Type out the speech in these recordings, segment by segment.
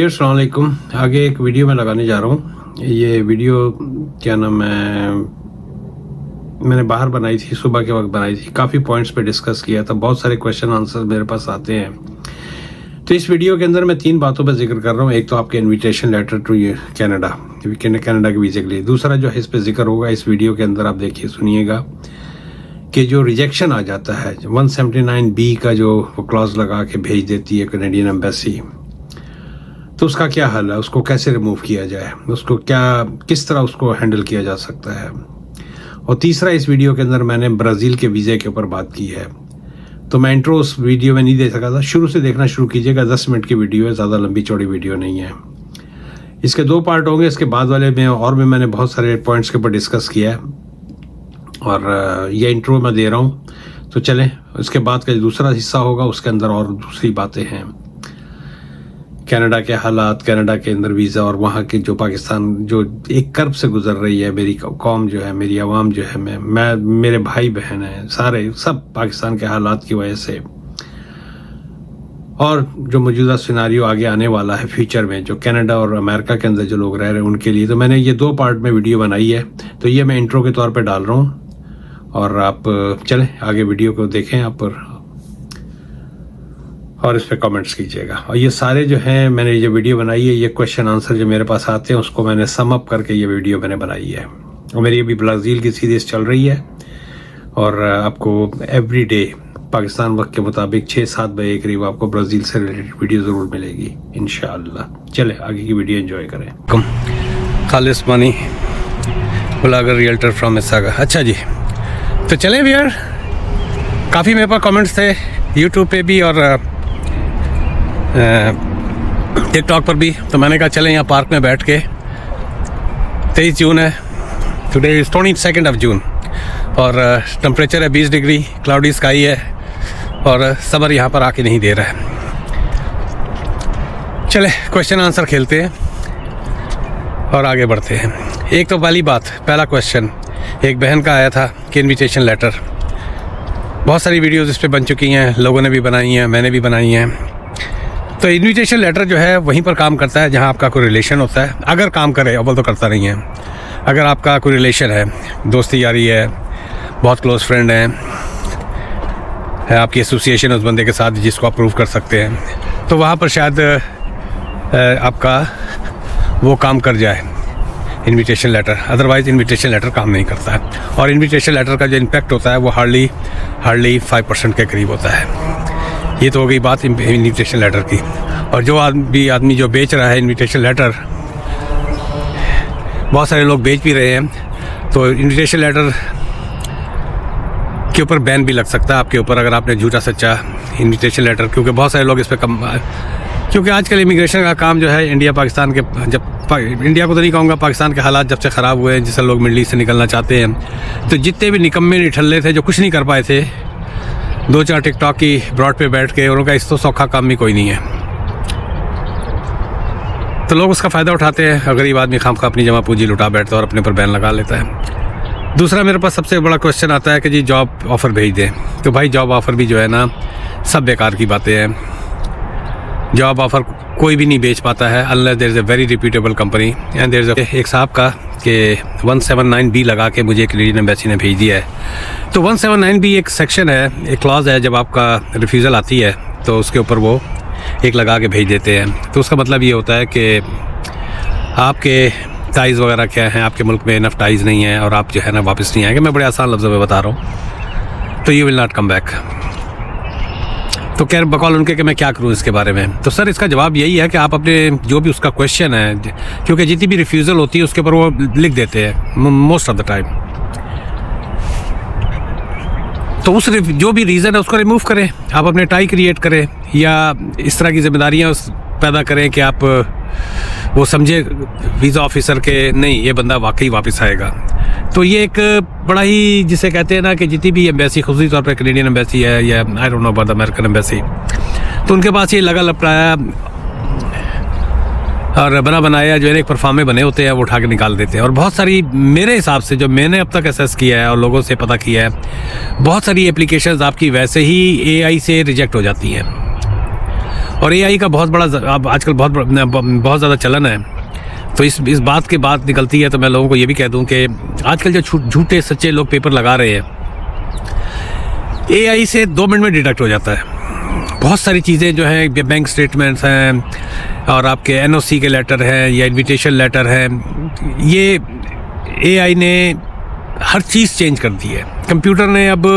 अस्सलाम वालेकुम। आगे एक वीडियो मैं लगाने जा रहा हूँ। ये वीडियो क्या नाम है, मैंने बाहर बनाई थी, सुबह के वक्त बनाई थी। काफ़ी पॉइंट्स पे डिस्कस किया था, बहुत सारे क्वेश्चन आंसर मेरे पास आते हैं। तो इस वीडियो के अंदर मैं 3 बातों पर जिक्र कर रहा हूँ। एक तो आपके इनविटेशन लेटर टू कनाडा के वीज़े के लिए। दूसरा जो है इस पर जिक्र होगा इस वीडियो के अंदर, आप देखिए सुनिएगा कि जो रिजेक्शन आ जाता है 179B का जो वो क्लॉज लगा के भेज देती है कैनेडियन एम्बेसी, तो उसका क्या हल है, उसको कैसे रिमूव किया जाए, उसको किस तरह उसको हैंडल किया जा सकता है। और तीसरा, इस वीडियो के अंदर मैंने ब्राज़ील के वीज़े के ऊपर बात की है। तो मैं इंट्रो उस वीडियो में नहीं दे सका था, शुरू से देखना शुरू कीजिएगा। 10 मिनट की वीडियो है, ज़्यादा लंबी चौड़ी वीडियो नहीं है। इसके 2 पार्ट होंगे। इसके बाद वाले में और भी मैंने बहुत सारे पॉइंट्स के ऊपर डिस्कस किया है और ये इंट्रो मैं दे रहा हूँ। तो चलें, इसके बाद का दूसरा हिस्सा होगा, उसके अंदर और दूसरी बातें हैं, कनाडा के हालात, कनाडा के अंदर वीज़ा और वहाँ के जो पाकिस्तान जो एक कर्ब से गुजर रही है, मेरी कौम जो है, मेरी आवाम जो है, मैं मेरे भाई बहन हैं, सब पाकिस्तान के हालात की वजह से, और जो मौजूदा सिनारियो आगे आने वाला है फ्यूचर में, जो कनाडा और अमेरिका के अंदर जो लोग रह रहे हैं उनके लिए। तो मैंने ये 2 पार्ट में वीडियो बनाई है, तो ये मैं इंट्रो के तौर पर डाल रहा हूँ और आप चलें आगे वीडियो को देखें आप और इस पर कमेंट्स कीजिएगा। और ये सारे जो हैं, मैंने ये वीडियो बनाई है, ये क्वेश्चन आंसर जो मेरे पास आते हैं उसको मैंने सम अप करके ये वीडियो मैंने बनाई है। और मेरी अभी ब्राज़ील की सीरीज़ चल रही है और आपको एवरी डे पाकिस्तान वक्त के मुताबिक 6-7 बजे करीब आपको ब्राज़ील से रिलेटेड वीडियो ज़रूर मिलेगी इंशाअल्लाह। चले आगे की वीडियो एंजॉय करें। खालिस मानी ब्लॉगर रियल्टर फ्रॉम मिसागा। अच्छा जी, तो चलें यार, काफ़ी मेरे पास कमेंट्स थे यूट्यूब पे भी और टिकटॉक पर भी। तो मैंने कहा चलें यहाँ पार्क में बैठ के, 23 जून है, टुडे इज़ 22 जून और टेम्परेचर है 20 डिग्री, क्लाउडी स्काई है और समर यहाँ पर आके नहीं दे रहा है। चले क्वेश्चन आंसर खेलते हैं और आगे बढ़ते हैं। एक तो पहला क्वेश्चन एक बहन का आया था कि इनविटेशन लेटर, बहुत सारी वीडियोज़ इस पर बन चुकी हैं, लोगों ने भी बनाई हैं, मैंने भी बनाई हैं। तो इनविटेशन लेटर जो है वहीं पर काम करता है जहां आपका कोई रिलेशन होता है, अगर काम करे, अव्वल तो करता नहीं है। अगर आपका कोई रिलेशन है, दोस्ती यारी है, बहुत क्लोज फ्रेंड है आपकी एसोसिएशन उस बंदे के साथ जिसको आप प्रूव कर सकते हैं, तो वहाँ पर शायद आपका वो काम कर जाए invitation letter. Otherwise invitation letter काम नहीं करता है। और इनविटेशन लेटर का जो इम्पैक्ट होता है वो हार्डली 5% के करीब होता है। ये तो हो गई बात इनविटेशन लेटर की। और जो आदमी जो बेच रहा है इनविटेशन लेटर, बहुत सारे लोग बेच भी रहे हैं, तो इनविटेशन लेटर के ऊपर बैन भी लग सकता है आपके ऊपर, अगर आपने झूठा सच्चा इनविटेशन लेटर, क्योंकि बहुत सारे लोग इस पर क्योंकि आजकल इमिग्रेशन का काम जो है इंडिया पाकिस्तान के, इंडिया को तो नहीं कहूँगा, पाकिस्तान के हालात जब से ख़राब हुए हैं, जिससे लोग मिडल ईस्ट से निकलना चाहते हैं, तो जितने भी निकम्मे निठल्ले थे जो कुछ नहीं कर पाए थे, 2-4 टिकटॉक की ब्रॉड पे बैठ के, उनका इस तो सौखा काम भी कोई नहीं है, तो लोग उसका फ़ायदा उठाते हैं। और गरीब आदमी खामखा अपनी जमा पूंजी लुटा बैठता है और अपने पर बैन लगा लेता है। दूसरा मेरे पास सबसे बड़ा क्वेश्चन आता है कि जी जॉब ऑफ़र भेज दें। तो भाई जॉब ऑफ़र भी जो है ना, सब बेकार की बातें हैं। जॉब ऑफ़र कोई भी नहीं बेच पाता है unless there is a very reputable company and there is एक साहब का कि 179B लगा के मुझे कैनेडियन एम्बेसी ने भेज दिया है। तो 179B एक सेक्शन है, एक क्लॉज है, जब आपका रिफ्यूज़ल आती है तो उसके ऊपर वो एक लगा के भेज देते हैं। तो उसका मतलब ये होता है कि आपके टाइज़ वगैरह क्या हैं, आपके मुल्क में इनफ टाइज़ नहीं है और आप जो है ना वापस नहीं आएंगे। मैं बड़े आसान लफ्ज़ों में बता रहा हूँ, तो you will not come back. तो खैर बकौल उनके कि मैं क्या करूं इसके बारे में, तो सर इसका जवाब यही है कि आप अपने जो भी उसका क्वेश्चन है, क्योंकि जितनी भी रिफ्यूज़ल होती है उसके ऊपर वो लिख देते हैं मोस्ट ऑफ द टाइम, तो उस जो भी रीज़न है उसको रिमूव करें। आप अपने टाई क्रिएट करें या इस तरह की जिम्मेदारियाँ पैदा करें कि आप वो समझे वीज़ा ऑफिसर के नहीं ये बंदा वाकई वापस आएगा। तो ये एक बड़ा ही, जिसे कहते हैं ना कि जितनी भी एम्बेसी, खुसूसी तौर पर कैनेडियन एम्बेसी है या I don't know about American embassy, तो उनके पास ये लगा लपटाया और बना बनाया जो है एक परफॉर्मे बने होते हैं वो उठा के निकाल देते हैं। और बहुत सारी, मेरे हिसाब से जो मैंने अब तक एसेस किया है और लोगों से पता किया है, बहुत सारी एप्लीकेशंस आपकी वैसे ही AI से रिजेक्ट हो जाती हैं। और AI का बहुत बड़ा अब आजकल बहुत ज़्यादा चलन है। तो इस बात की बात निकलती है, तो मैं लोगों को ये भी कह दूं कि आजकल जो झूठे सच्चे लोग पेपर लगा रहे हैं, AI से 2 मिनट में डिटेक्ट हो जाता है। बहुत सारी चीज़ें जो हैं, बैंक स्टेटमेंट्स हैं और आपके NOC के लेटर हैं या इनविटेशन लेटर हैं, ये AI ने हर चीज़ चेंज कर दी है। कंप्यूटर ने अब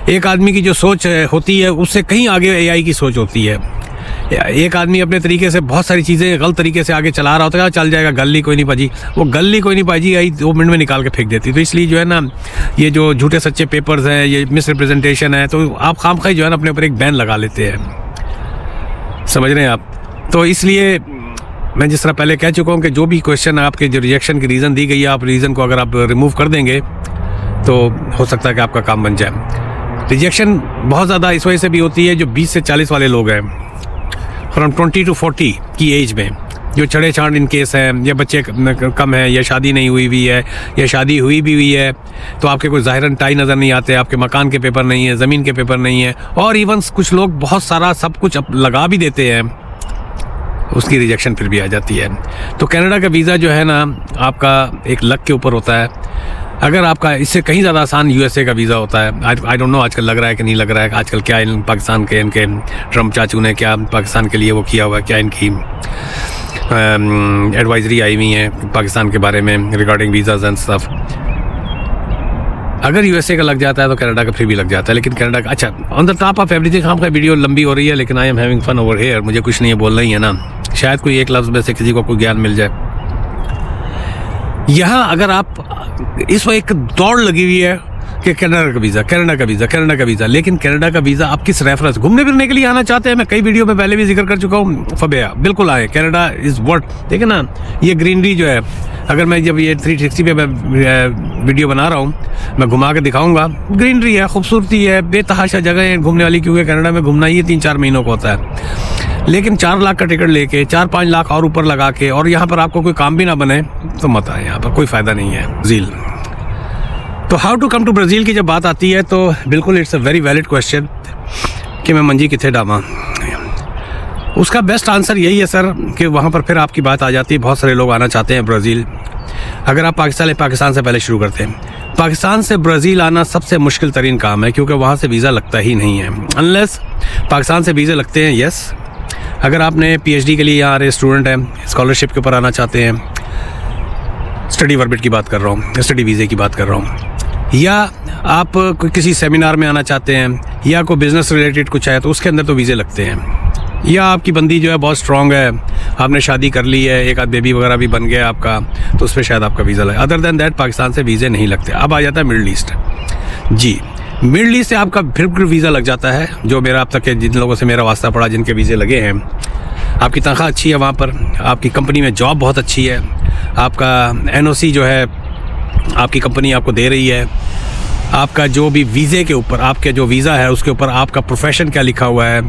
एक आदमी की जो सोच होती है उससे कहीं आगे AI की सोच होती है। एक आदमी अपने तरीके से बहुत सारी चीज़ें गलत तरीके से आगे चला रहा होता है, चल जाएगा, गली कोई नहीं पाजी, वो गली कोई नहीं पाजी आई 2 मिनट में निकाल के फेंक देती। तो इसलिए जो है ना, ये जो झूठे सच्चे पेपर्स हैं, ये मिसरिप्रेजेंटेशन है, तो आप खामखाई जो है ना अपने ऊपर एक बैन लगा लेते हैं, समझ रहे हैं आप। तो इसलिए मैं जिस तरह पहले कह चुका हूँ कि जो भी क्वेश्चन आपके जो रिजेक्शन की रीज़न दी गई है, आप रीज़न को अगर आप रिमूव कर देंगे तो हो सकता है कि आपका काम बन जाए। रिजेक्शन बहुत ज़्यादा इस वजह से भी होती है, जो 20 से 40 वाले लोग हैं, फ्रॉम 20 to 40 की एज में, जो छड़े छाड़ इन केस हैं, या बच्चे कम हैं, या शादी नहीं हुई है, या शादी हुई भी हुई है तो आपके कोई ज़ाहिरन टाई नज़र नहीं आते, आपके मकान के पेपर नहीं है, ज़मीन के पेपर नहीं है, और इवन कुछ लोग बहुत सारा सब कुछ लगा भी देते हैं, उसकी रिजेक्शन फिर भी आ जाती है। तो कनाडा का वीज़ा जो है ना, आपका एक लक के ऊपर होता है। अगर आपका इससे कहीं ज़्यादा आसान USA का वीज़ा होता है। आई डोंट नो आजकल लग रहा है कि नहीं लग रहा है, आजकल क्या इन पाकिस्तान के इनके ट्रम्प चाचू ने क्या पाकिस्तान के लिए वो किया हुआ है, क्या इनकी एडवाइजरी आई हुई है पाकिस्तान के बारे में रिगार्डिंग वीज़ाज एंड स्टफ। अगर USA का लग जाता है तो कनाडा का फिर भी लग जाता है, लेकिन कनाडा का अच्छा on the top of everything. आपका वीडियो लंबी हो रही है, लेकिन I am having fun over here. मुझे कुछ नहीं है, बोलना ही है ना, शायद कोई एक लफ्ज़ में से किसी को कोई ज्ञान मिल जाए। यहाँ अगर आप इस वक्त एक दौड़ लगी हुई है कि कनाडा का वीज़ा, कनाडा का वीज़ा, कनाडा का वीज़ा, लेकिन कनाडा का वीज़ा आप किस रेफरेंस, घूमने फिरने के लिए आना चाहते हैं? मैं कई वीडियो में पहले भी जिक्र कर चुका हूँ, फबेया बिल्कुल आए। कनाडा इज़ वर्थ, देखिए ना, ये ग्रीनरी जो है, अगर मैं जब ये 360 पे मैं वीडियो बना रहा हूँ, मैं घुमा के दिखाऊंगा, ग्रीनरी है, खूबसूरती है, बेतहाशा जगह है घूमने वाली, क्योंकि कनाडा में घूमना ये 3-4 महीनों का होता है। लेकिन 4 लाख का टिकट लेके 4-5 लाख और ऊपर लगा के, और यहाँ पर आपको कोई काम भी ना बने तो मत आए, यहाँ पर कोई फ़ायदा नहीं है। ब्राज़ील, तो how to come to Brazil की जब बात आती है तो बिल्कुल it's a very valid question कि मैं मंजी कितने डामा। उसका बेस्ट आंसर यही है सर कि वहाँ पर फिर आपकी बात आ जाती है, बहुत सारे लोग आना चाहते हैं ब्राज़ील। अगर आप पाकिस्तान से पहले शुरू करते हैं, पाकिस्तान से ब्राज़ील आना सबसे मुश्किल तरीन काम है, क्योंकि वहाँ से वीज़ा लगता ही नहीं है। अनलेस पाकिस्तान से वीज़े लगते हैं, यस। अगर आपने PhD के लिए यहाँ आ रहे स्टूडेंट हैं, स्कॉलरशिप के ऊपर आना चाहते हैं, स्टडी परमिट की बात कर रहा हूँ, स्टडी वीज़े की बात कर रहा हूँ, या आप किसी सेमिनार में आना चाहते हैं, या कोई बिज़नेस रिलेटेड कुछ है, तो उसके अंदर तो वीज़े लगते हैं। या आपकी बंदी जो है बहुत स्ट्रॉन्ग है, आपने शादी कर ली है, एक आध बेबी वगैरह भी बन गया आपका, तो उस पर शायद आपका वीज़ा लगे। अदर देन दैट पाकिस्तान से वीज़े नहीं लगते। अब आ जाता है मिडल ईस्ट। जी, मिडल ईस्ट से आपका फिर वीज़ा लग जाता है। जो मेरा अब तक के जिन लोगों से मेरा वास्ता पड़ा, जिनके वीज़े लगे हैं, आपकी तनख्वाह अच्छी है वहाँ पर, आपकी कंपनी में जॉब बहुत अच्छी है, आपका NOC जो है आपकी कंपनी आपको दे रही है, आपका जो भी वीज़े के ऊपर, आपके जो वीज़ा है उसके ऊपर आपका प्रोफेशन क्या लिखा हुआ है,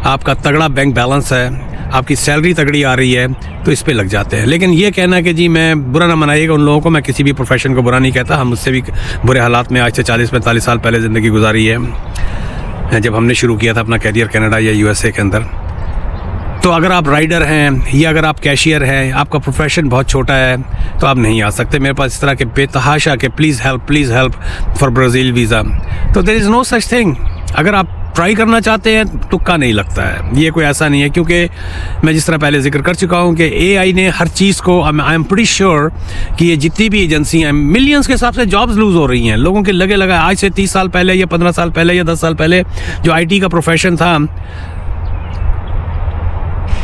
आपका तगड़ा बैंक बैलेंस है, आपकी सैलरी तगड़ी आ रही है, तो इस पे लग जाते हैं। लेकिन ये कहना कि जी, मैं बुरा ना मनाइएगा उन लोगों को, मैं किसी भी प्रोफेशन को बुरा नहीं कहता, हम उससे भी बुरे हालात में आज से 40-45 साल पहले ज़िंदगी गुजारी है, जब हमने शुरू किया था अपना कैरियर कनाडा या USA के अंदर। तो अगर आप राइडर हैं या अगर आप कैशियर हैं, आपका प्रोफेशन बहुत छोटा है, तो आप नहीं आ सकते। मेरे पास इस तरह के बेतहाशा के please help for Brazil visa, तो there is no such thing. अगर आप ट्राई करना चाहते हैं, तुक्का नहीं लगता है, ये कोई ऐसा नहीं है, क्योंकि मैं जिस तरह पहले जिक्र कर चुका हूँ कि AI ने हर चीज़ को, आई एम प्रीटी श्योर कि ये जितनी भी एजेंसी हैं, मिलियंस के हिसाब से जॉब्स लूज़ हो रही हैं लोगों के लगे लगा। आज से 30 साल पहले या 15 साल पहले या 10 साल पहले जो IT का प्रोफेशन था,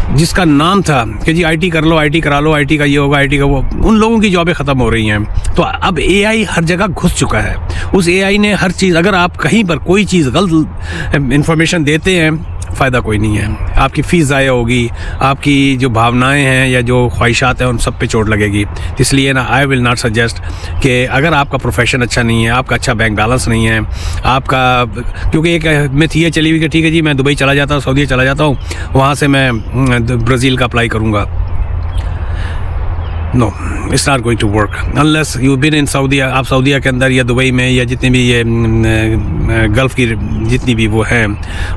जिसका नाम था कि जी IT कर लो, IT करा लो, IT का ये होगा, IT का वो, उन लोगों की जॉबें ख़त्म हो रही हैं। तो अब AI हर जगह घुस चुका है। उस AI ने हर चीज़, अगर आप कहीं पर कोई चीज़ गलत इन्फॉर्मेशन देते हैं, फ़ायदा कोई नहीं है, आपकी फ़ीस ज़ाया होगी, आपकी जो भावनाएं हैं या जो ख्वाहिशात हैं उन सब पे चोट लगेगी। इसलिए ना, आई विल नॉट सजेस्ट कि अगर आपका प्रोफेशन अच्छा नहीं है, आपका अच्छा बैंक बैलेंस नहीं है, आपका, क्योंकि एक मिथ ये चली हुई कि ठीक है जी, मैं दुबई चला जाता हूँ, सऊदी चला जाता हूँ, वहाँ से मैं ब्राज़ील का अप्लाई करूँगा। No, it's not going to work unless you been in Saudia. आप सऊदीया के अंदर या दुबई में या जितनी भी ये गल्फ़ की जितनी भी वो हैं,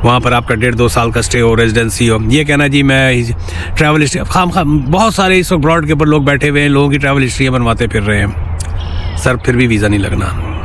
वहाँ पर आपका 1.5-2 साल का स्टे हो, रेजिडेंसी हो, ये कहना जी मैं ट्रैवल हिस्ट्री खाम बहुत सारे इस वक्त ब्रॉड के ऊपर लोग बैठे हुए हैं, लोगों की ट्रैवल हिस्ट्रियाँ बनवाते फिर रहे हैं। सर फिर भी वीज़ा नहीं लगना।